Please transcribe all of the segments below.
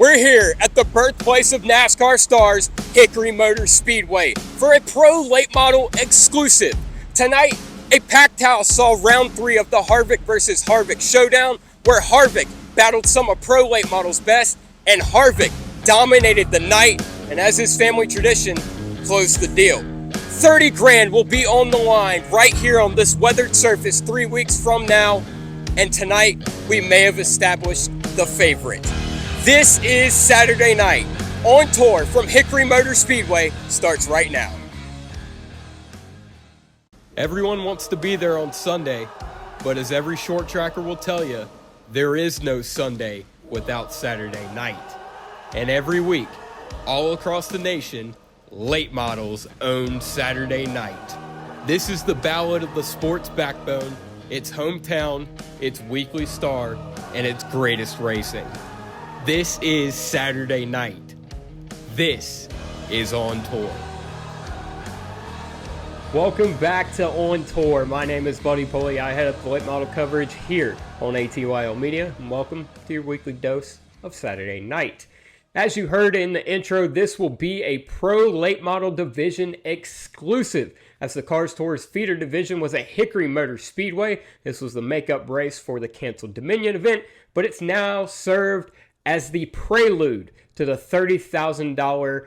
We're here at the birthplace of NASCAR stars, Hickory Motor Speedway, for a pro late model exclusive. Tonight, a packed house saw round 3 of the Harvick versus Harvick showdown, where Harvick battled some of pro late models' best, and Harvick dominated the night, and as his family tradition, closed the deal. 30 grand will be on the line right here on this weathered surface 3 weeks from now, and tonight we may have established the favorite. This is Saturday night. On Tour from Hickory Motor Speedway starts right now. Everyone wants to be there on Sunday, but as every short tracker will tell you, there is no Sunday without Saturday night. And every week, all across the nation, late models own Saturday night. This is the ballad of the sport's backbone, its hometown, its weekly star, and its greatest racing. This is Saturday night. This is On Tour. Welcome back to On Tour. My name is Buddy Pulley. I head up the late model coverage here on ATYL Media, and welcome to your weekly dose of Saturday night. As you heard in the intro, this will be a pro late model division exclusive, as the Cars Tour's feeder division was at Hickory Motor Speedway. This was the makeup race for the canceled Dominion event, but it's now served as the prelude to the $30,000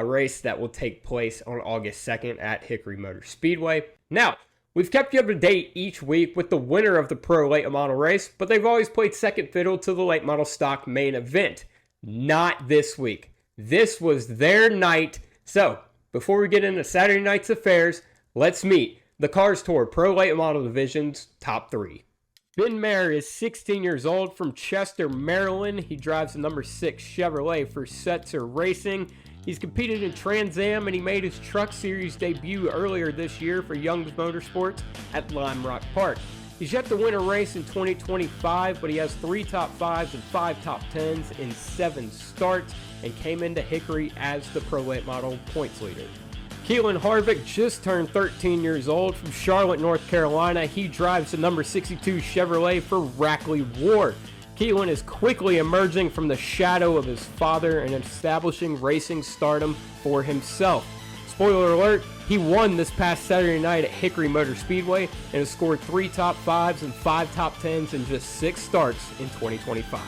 race that will take place on August 2nd at Hickory Motor Speedway. Now, we've kept you up to date each week with the winner of the pro late model race, but they've always played second fiddle to the late model stock main event. Not this week. This was their night. So, before we get into Saturday night's affairs, let's meet the Cars Tour Pro Late Model Division's top 3. Ben Mayer is 16 years old from Chester, Maryland. He drives the number 6 Chevrolet for Setzer Racing. He's competed in Trans Am, and he made his Truck Series debut earlier this year for Young's Motorsports at Lime Rock Park. He's yet to win a race in 2025, but he has 3 top 5s and 5 top 10s in 7 starts, and came into Hickory as the Pro Late Model points leader. Keelan Harvick just turned 13 years old from Charlotte, North Carolina. He drives the number 62 Chevrolet for Rackley Ward. Keelan is quickly emerging from the shadow of his father and establishing racing stardom for himself. Spoiler alert, he won this past Saturday night at Hickory Motor Speedway and has scored 3 top 5s and 5 top 10s in just 6 starts in 2025.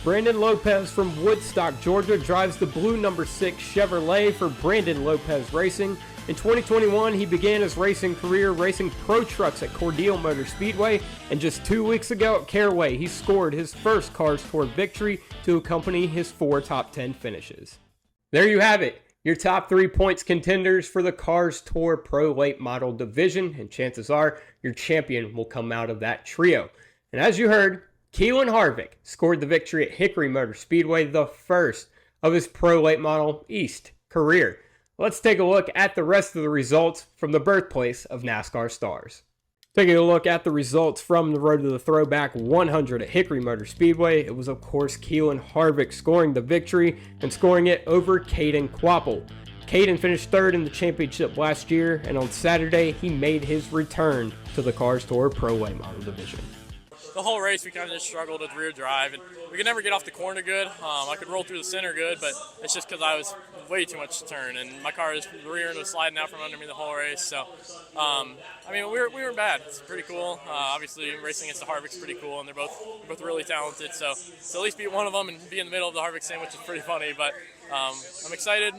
Brandon Lopez from Woodstock, Georgia drives the blue number 6 Chevrolet for Brandon Lopez Racing. In 2021, he began his racing career racing pro trucks at Cordele Motor Speedway, and just 2 weeks ago at Caraway, he scored his first Cars Tour victory to accompany his 4 top 10 finishes. There you have it, your top 3 points contenders for the Cars Tour Pro Late Model Division, and chances are your champion will come out of that trio. And as you heard, Keelan Harvick scored the victory at Hickory Motor Speedway, the first of his Pro Late Model East career. Let's take a look at the rest of the results from the birthplace of NASCAR stars. Taking a look at the results from the Road to the Throwback 100 at Hickory Motor Speedway, it was of course Keelan Harvick scoring the victory and scoring it over Caden Quapple. Caden finished 3rd in the championship last year, and on Saturday he made his return to the Cars Tour Pro Late Model Division. The whole race we kind of just struggled with rear drive, and we could never get off the corner good. I could roll through the center good, but it's just because I was way too much to turn, and my car was rear end was sliding out from under me the whole race. So, I mean, we were bad. It's pretty cool. Obviously, racing against the Harvick's pretty cool, and they're both really talented. So to at least beat one of them and be in the middle of the Harvick sandwich is pretty funny. But I'm excited.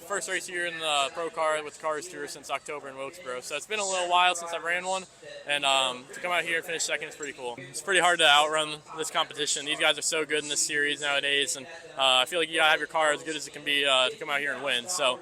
First race here in the pro car with the Cars Tour since October in Wilkesboro. So it's been a little while since I've ran one, and to come out here and finish second is pretty cool. It's pretty hard to outrun this competition. These guys are so good in this series nowadays, and I feel like you gotta have your car as good as it can be to come out here and win. So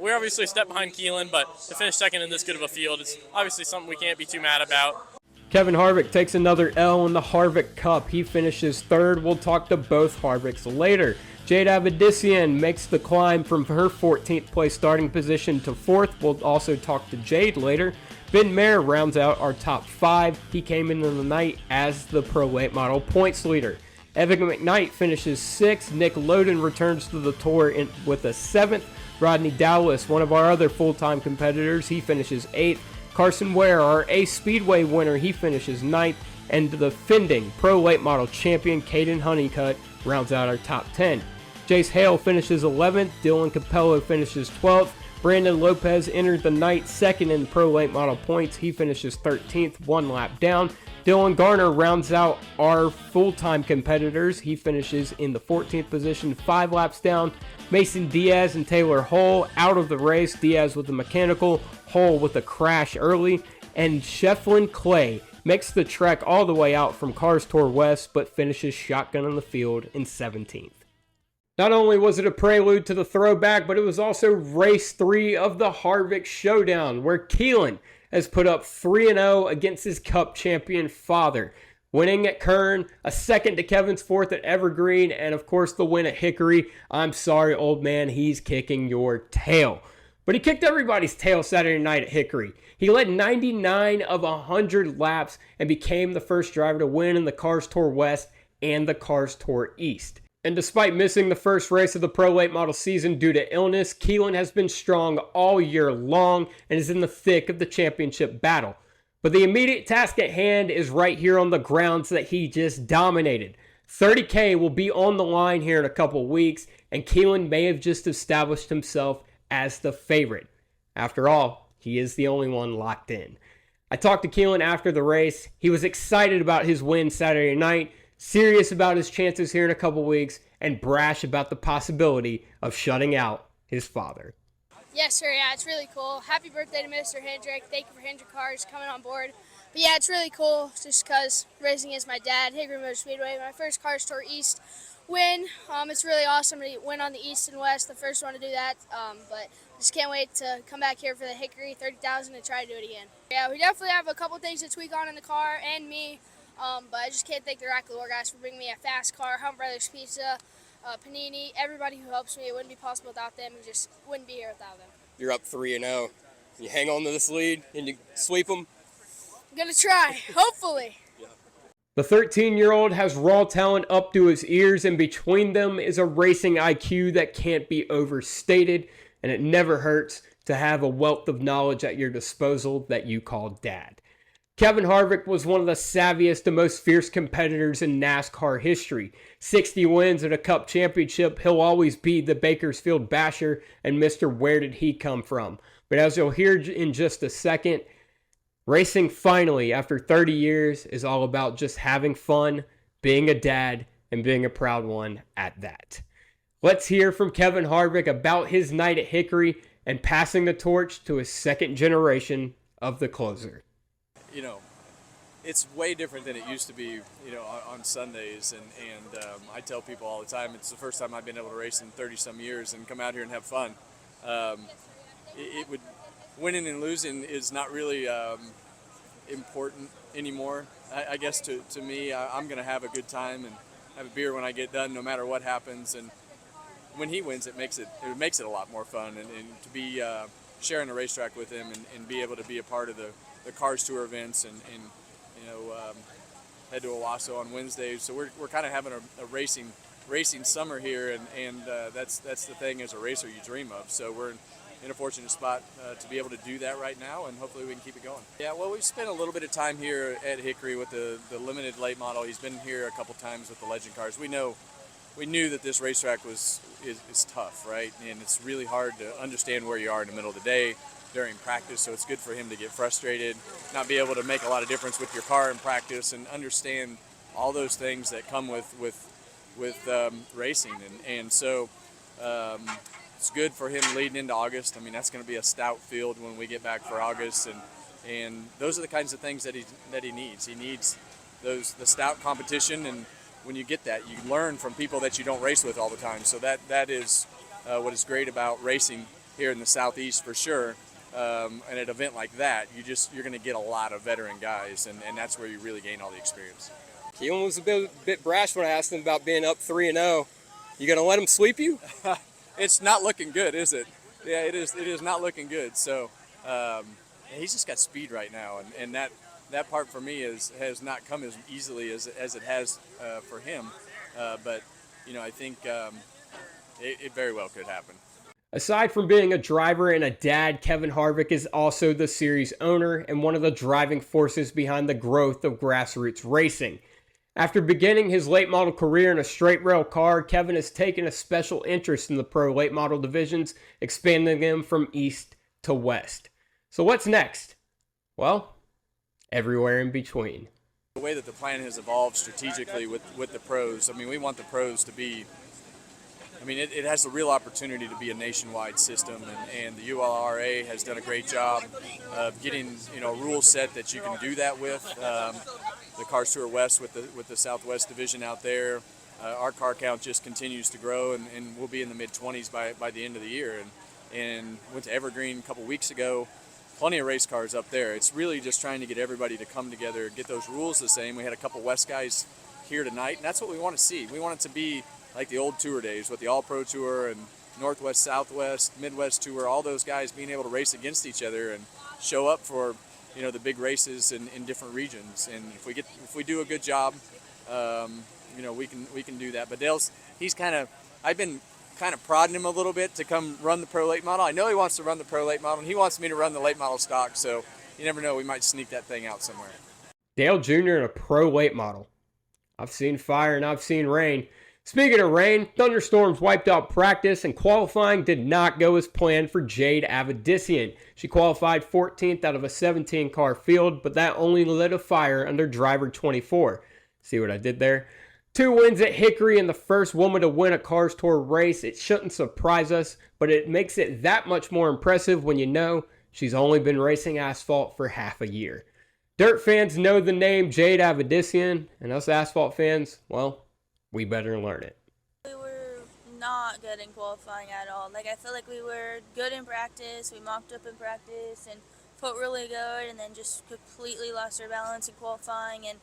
we're obviously a step behind Keelan, but to finish second in this good of a field is obviously something we can't be too mad about. Kevin Harvick takes another L in the Harvick Cup. He finishes 3rd. We'll talk to both Harvicks later. Jade Avedisian makes the climb from her 14th place starting position to 4th. We'll also talk to Jade later. Ben Mayer rounds out our top 5. He came into the night as the Pro Late Model points leader. Evan McKnight finishes 6th. Nick Loden returns to the tour with a 7th. Rodney Dowlis, one of our other full-time competitors, he finishes 8th. Carson Ware, our Ace Speedway winner, he finishes 9th. and the defending Pro Late Model champion Caden Honeycutt rounds out our top 10. Jace Hale finishes 11th, Dylan Capello finishes 12th, Brandon Lopez entered the night second in Pro Late Model points. He finishes 13th, one lap down. Dylan Garner rounds out our full-time competitors. He finishes in the 14th position, 5 laps down. Mason Diaz and Taylor Hull out of the race. Diaz with the mechanical, Hull with a crash early. And Shefflin Clay makes the trek all the way out from Cars Tour West, but finishes shotgun in the field in 17th. Not only was it a prelude to the throwback, but it was also race 3 of the Harvick Showdown, where Keelan has put up 3-0 against his Cup champion father, winning at Kern, a second to Kevin's 4th at Evergreen, and of course the win at Hickory. I'm sorry, old man, he's kicking your tail. But he kicked everybody's tail Saturday night at Hickory. He led 99 of 100 laps and became the first driver to win in the Cars Tour West and the Cars Tour East. And despite missing the first race of the Pro Late Model season due to illness, Keelan has been strong all year long and is in the thick of the championship battle. But the immediate task at hand is right here on the grounds that he just dominated. 30K will be on the line here in a couple weeks, and Keelan may have just established himself as the favorite. After all, he is the only one locked in. I talked to Keelan after the race. He was excited about his win Saturday night, serious about his chances here in a couple weeks, and brash about the possibility of shutting out his father. Yes, sir. Yeah, it's really cool. Happy birthday to Mr. Hendrick. Thank you for Hendrick Cars coming on board. But yeah, it's really cool just because racing against my dad, Hickory Motor Speedway, my first Cars Tour East win. It's really awesome to win on the East and West, the first one to do that. But just can't wait to come back here for the Hickory 30,000 and try to do it again. Yeah, we definitely have a couple things to tweak on in the car and me. But I just can't thank the Rack Lore guys for bringing me a fast car, Hunt Brothers Pizza, Panini, everybody who helps me. It wouldn't be possible without them, and just wouldn't be here without them. You're up 3-0. You hang on to this lead and you sweep them. I'm going to try, hopefully. The 13-year-old has raw talent up to his ears, and between them is a racing IQ that can't be overstated, and it never hurts to have a wealth of knowledge at your disposal that you call dad. Kevin Harvick was one of the savviest and most fierce competitors in NASCAR history. 60 wins at a Cup championship, he'll always be the Bakersfield basher and Mr. Where Did He Come From? But as you'll hear in just a second, racing finally, after 30 years, is all about just having fun, being a dad, and being a proud one at that. Let's hear from Kevin Harvick about his night at Hickory and passing the torch to his second generation of the closer. You know, it's way different than it used to be, you know, on Sundays. And I tell people all the time, it's the first time I've been able to race in 30-some years and come out here and have fun. Winning and losing is not really important anymore. I guess to me, I'm going to have a good time and have a beer when I get done, no matter what happens. And when he wins, it makes it a lot more fun. And to be sharing a racetrack with him and be able to be a part of the Cars Tour events and you know, head to Owasso on Wednesdays. So we're kind of having a racing summer here, and that's the thing as a racer you dream of. So we're in a fortunate spot to be able to do that right now, and hopefully we can keep it going. Yeah, well, we've spent a little bit of time here at Hickory with the limited late model. He's been here a couple times with the Legend cars. We knew that this racetrack is tough, right? And it's really hard to understand where you are in the middle of the day during practice, so it's good for him to get frustrated, not be able to make a lot of difference with your car in practice, and understand all those things that come with racing. And so it's good for him leading into August. I mean, that's going to be a stout field when we get back for August, and those are the kinds of things that he needs. He needs the stout competition, and when you get that, you learn from people that you don't race with all the time. So that is what is great about racing here in the Southeast for sure. And at an event like that, you're going to get a lot of veteran guys, and that's where you really gain all the experience. Keelan was a bit brash when I asked him about being up 3-0. You going to let him sweep you? It's not looking good, is it? Yeah, it is not looking good. So he's just got speed right now, and that part for me has not come as easily as it has for him. But you know, I think it very well could happen. Aside from being a driver and a dad, Kevin Harvick is also the series owner and one of the driving forces behind the growth of grassroots racing. After beginning his late model career in a straight rail car, Kevin has taken a special interest in the pro late model divisions, expanding them from east to west. So what's next? Well, everywhere in between. The way that the plan has evolved strategically with the pros, I mean, we want the pros to be, I mean, it has the real opportunity to be a nationwide system, and the ULRA has done a great job of getting, a rule set that you can do that with. The Cars Tour West with the Southwest division out there, our car count just continues to grow, and we'll be in the mid-20s by the end of the year. And went to Evergreen a couple weeks ago. Plenty of race cars up there. It's really just trying to get everybody to come together, get those rules the same. We had a couple West guys here tonight, and that's what we want to see. We want it to be like the old tour days with the All-Pro Tour and Northwest, Southwest, Midwest Tour, all those guys being able to race against each other and show up for the big races in different regions. And if we do a good job, we can do that. But I've been kind of prodding him a little bit to come run the pro late model. I know he wants to run the pro late model, and he wants me to run the late model stock. So you never know, we might sneak that thing out somewhere. Dale Jr. in a pro late model. I've seen fire and I've seen rain. Speaking of rain, thunderstorms wiped out practice, and qualifying did not go as planned for Jade Avedisian. She qualified 14th out of a 17-car field, but that only lit a fire under driver 24. See what I did there? 2 wins at Hickory and the first woman to win a Cars Tour race. It shouldn't surprise us, but it makes it that much more impressive when you know she's only been racing asphalt for half a year. Dirt fans know the name Jade Avedisian, and us asphalt fans, well, we better learn it. We were not good in qualifying at all. I feel like we were good in practice. We mocked up in practice and felt really good, and then just completely lost our balance in qualifying, and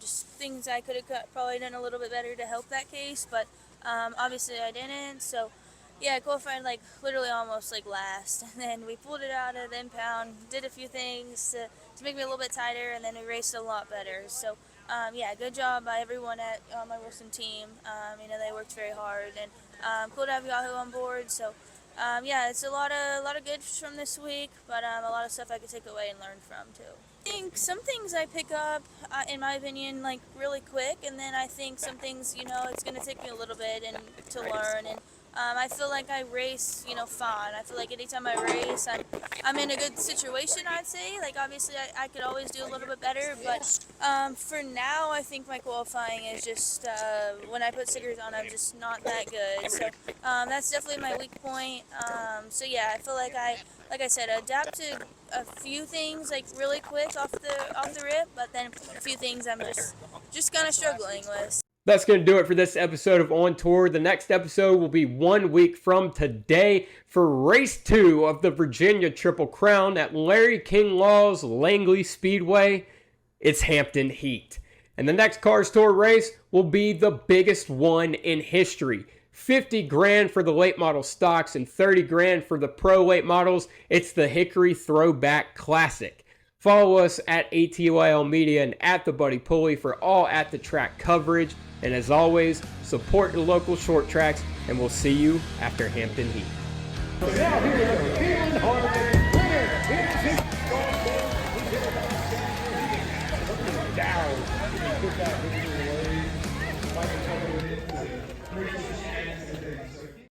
just things I could have probably done a little bit better to help that case, but obviously I didn't. So yeah, qualifying literally almost last, and then we pulled it out of the impound, did a few things to make me a little bit tighter, and then we raced a lot better. So yeah, good job by everyone at my Wilson team. They worked very hard, and cool to have Yahoo on board. So yeah, it's a lot of good from this week, but a lot of stuff I could take away and learn from too. I think some things I pick up, in my opinion, really quick, and then I think some things, it's going to take me a little bit to learn, and I feel like I race, fine. I feel like anytime I race, I'm in a good situation, I'd say. Obviously, I could always do a little bit better, but for now, I think my qualifying is just, when I put stickers on, I'm just not that good. So that's definitely my weak point. So yeah, I feel like I said, adapt to a few things really quick off the rip, but then a few things I'm just kind of struggling with. That's going to do it for this episode of On Tour. The next episode will be 1 week from today for Race 2 of the Virginia Triple Crown at Larry King Law's Langley Speedway. It's Hampton Heat. And the next Cars Tour race will be the biggest one in history. 50 grand for the late model stocks and 30 grand for the pro late models. It's the Hickory Throwback Classic. Follow us at ATYL Media and at the Buddy Pulley for all at the track coverage. And as always, support your local short tracks, and we'll see you after Hampton Heat. So now here we go, Keelan Harvick.